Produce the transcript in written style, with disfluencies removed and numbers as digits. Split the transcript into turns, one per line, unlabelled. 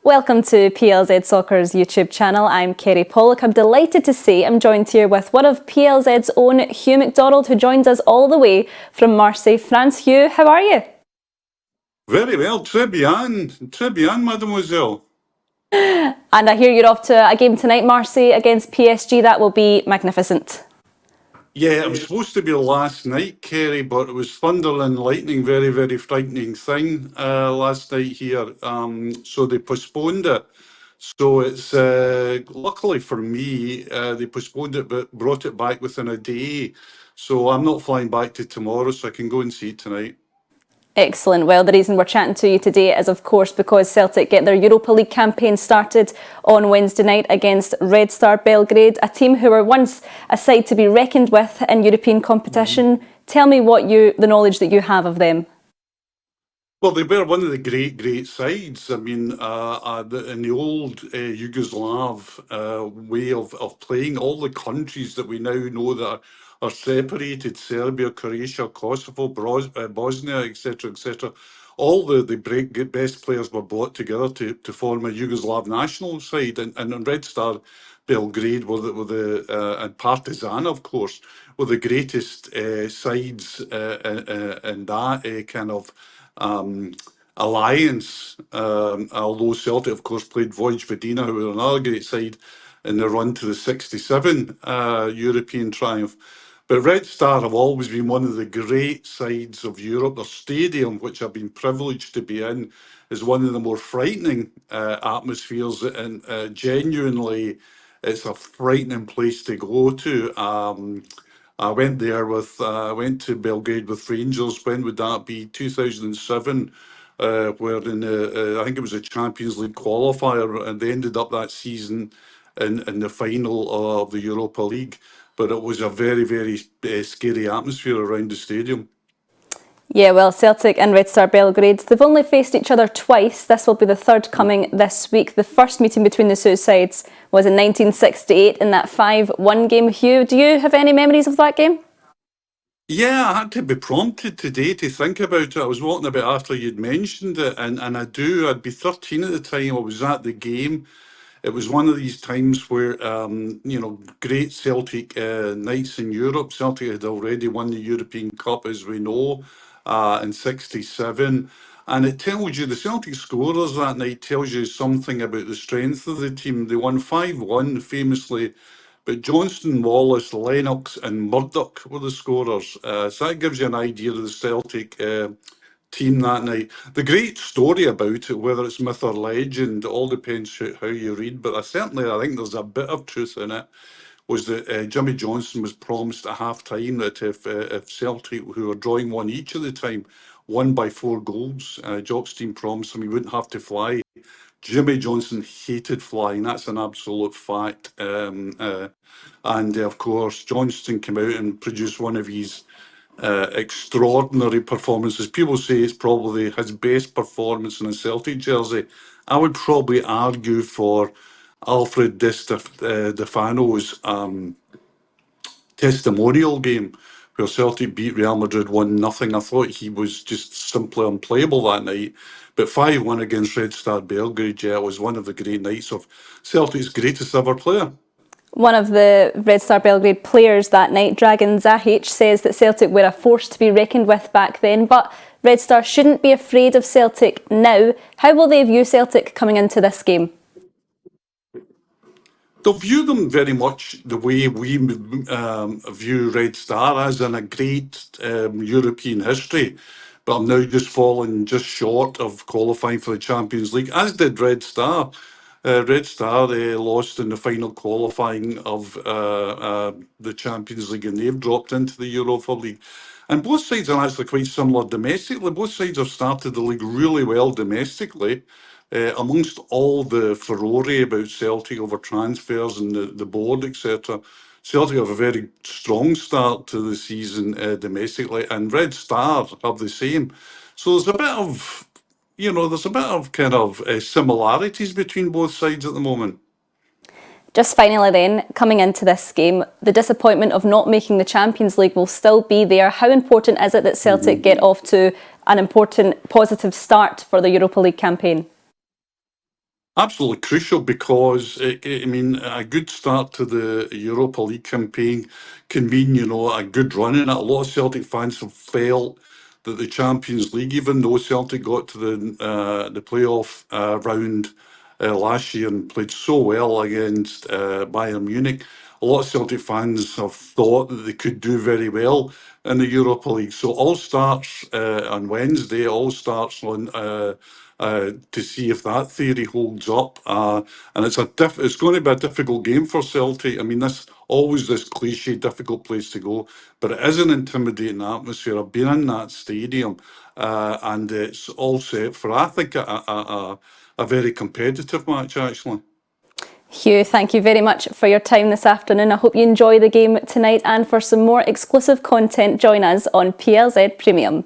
Welcome to PLZ Soccer's YouTube channel. I'm Kerry Pollock. I'm delighted to say I'm joined here with one of PLZ's own Hugh McDonald, who joins us all the way from Marseille, France. Hugh, how are you?
Very well, très bien, mademoiselle.
And I hear you're off to a game tonight, Marseille against PSG. That will be magnificent.
Yeah, it was supposed to be last night, Kerry, but it was thunder and lightning, very, very frightening thing last night here. So they postponed it. So it's luckily for me, they postponed it but brought it back within a day. So I'm not flying back to tomorrow, so I can go and see it tonight.
Excellent. Well, the reason we're chatting to you today is, of course, because Celtic get their Europa League campaign started on Wednesday night against Red Star Belgrade, a team who were once a side to be reckoned with in European competition. Tell me the knowledge that you have of them.
Well, they were one of the great sides. I mean, in the old Yugoslav way of playing, all the countries that we now know that are separated, Serbia, Croatia, Kosovo, Bosnia, etc., all the best players were brought together to form a Yugoslav national side. And Red Star Belgrade and Partizan, of course, were the greatest sides in that kind of alliance. Although Celtic, of course, played Vojvodina, who were another great side in the run to the '67 European triumph. But Red Star have always been one of the great sides of Europe. Their stadium, which I've been privileged to be in, is one of the more frightening atmospheres, and genuinely, it's a frightening place to go to. I went there went to Belgrade with Rangers. When would that be? 2007, where I think it was a Champions League qualifier, and they ended up that season in the final of the Europa League. But it was a very, very scary atmosphere around the stadium.
Yeah, well, Celtic and Red Star Belgrade, they've only faced each other twice. This will be the third coming this week. The first meeting between the two sides was in 1968 in that 5-1 game. Hugh, do you have any memories of that game?
Yeah, I had to be prompted today to think about it. I was walking about after you'd mentioned it, and I do. I'd be 13 at the time. I was at the game. It was one of these times where, great Celtic nights in Europe. Celtic had already won the European Cup, as we know, in '67. And it tells you, the Celtic scorers that night tells you something about the strength of the team. They won 5-1 famously, but Johnston, Wallace, Lennox, and Murdoch were the scorers. So that gives you an idea of the Celtic team that night. The great story about it, whether it's myth or legend, all depends how you read. But I think there's a bit of truth in it. Was that Jimmy Johnston was promised at half time that if Celtic, who were drawing one each at the time, won by 4 goals, Jock's team promised him he wouldn't have to fly. Jimmy Johnston hated flying. That's an absolute fact. And of course, Johnston came out and produced one of his extraordinary performances. People say it's probably his best performance in a Celtic jersey. I would probably argue for Alfred Di Stefano's testimonial game where Celtic beat Real Madrid 1-0. I thought he was just simply unplayable that night. But 5-1 against Red Star Belgrade, yeah, it was one of the great nights of Celtic's greatest ever player.
One of the Red Star Belgrade players that night, Dragan Zahic, says that Celtic were a force to be reckoned with back then, but Red Star shouldn't be afraid of Celtic now. How will they view Celtic coming into this game?
They'll view them very much the way we view Red Star, as in a great European history, but I'm now just falling just short of qualifying for the Champions League, as did Red Star. Red Star lost in the final qualifying of the Champions League, and they've dropped into the Europa League. And both sides are actually quite similar domestically. Both sides have started the league really well domestically. Amongst all the furore about Celtic over transfers and the board, etc., Celtic have a very strong start to the season domestically, and Red Star have the same. So there's a bit of, kind of similarities between both sides at the moment.
Just finally then, coming into this game, the disappointment of not making the Champions League will still be there. How important is it that Celtic get off to an important positive start for the Europa League campaign?
Absolutely crucial because, I mean, a good start to the Europa League campaign can mean, a good run in it. A lot of Celtic fans have felt that the Champions League, even though Celtic got to the playoff round last year and played so well against Bayern Munich, a lot of Celtic fans have thought that they could do very well in the Europa League. So all starts on Wednesday, all starts on to see if that theory holds up. And it's going to be a difficult game for Celtic. I mean, this always this cliche, difficult place to go, but it is an intimidating atmosphere. I've been in that stadium, and it's all set for, I think, a very competitive match, actually.
Hugh, thank you very much for your time this afternoon. I hope you enjoy the game tonight, and for some more exclusive content, join us on PLZ Premium.